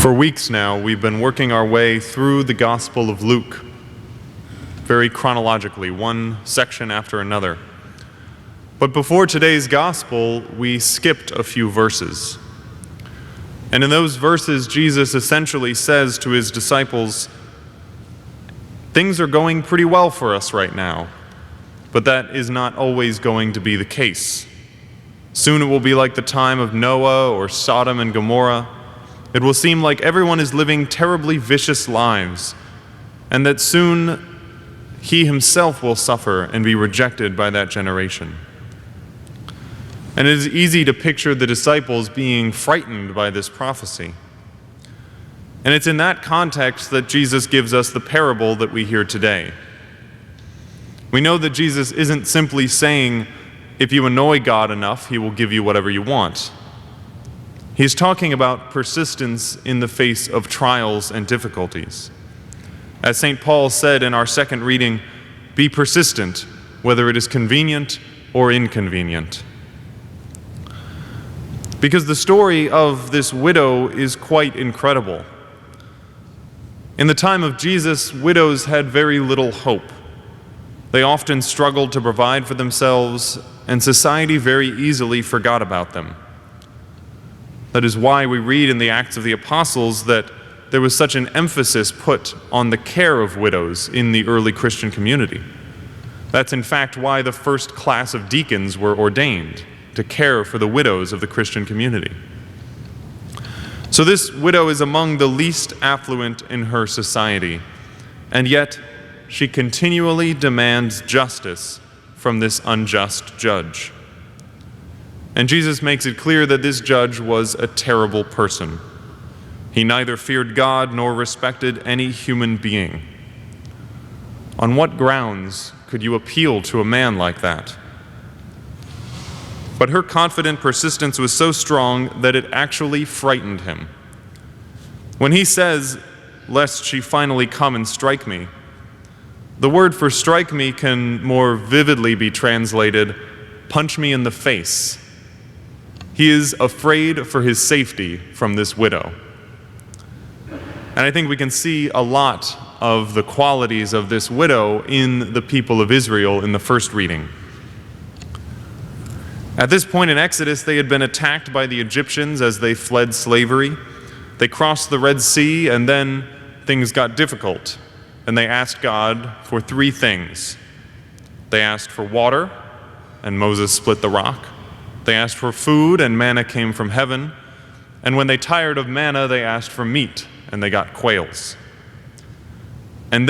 For weeks now, we've been working our way through the Gospel of Luke, very chronologically, one section after another. But before today's Gospel, we skipped a few verses. And in those verses, Jesus essentially says to his disciples, things are going pretty well for us right now, but that is not always going to be the case. Soon it will be like the time of Noah or Sodom and Gomorrah. It will seem like everyone is living terribly vicious lives, and that soon he himself will suffer and be rejected by that generation. And it is easy to picture the disciples being frightened by this prophecy. And it's in that context that Jesus gives us the parable that we hear today. We know that Jesus isn't simply saying, if you annoy God enough, he will give you whatever you want. He's talking about persistence in the face of trials and difficulties. As St. Paul said in our second reading, be persistent, whether it is convenient or inconvenient. Because the story of this widow is quite incredible. In the time of Jesus, widows had very little hope. They often struggled to provide for themselves, and society very easily forgot about them. That is why we read in the Acts of the Apostles that there was such an emphasis put on the care of widows in the early Christian community. That's in fact why the first class of deacons were ordained, to care for the widows of the Christian community. So this widow is among the least affluent in her society, and yet she continually demands justice from this unjust judge. And Jesus makes it clear that this judge was a terrible person. He neither feared God nor respected any human being. On what grounds could you appeal to a man like that? But her confident persistence was so strong that it actually frightened him. When he says, "Lest she finally come and strike me," the word for strike me can more vividly be translated, punch me in the face. He is afraid for his safety from this widow. And I think we can see a lot of the qualities of this widow in the people of Israel in the first reading. At this point in Exodus, they had been attacked by the Egyptians as they fled slavery. They crossed the Red Sea, and then things got difficult, and they asked God for three things. They asked for water, and Moses split the rock. They asked for food, and manna came from heaven. And when they tired of manna, they asked for meat, and they got quails. And then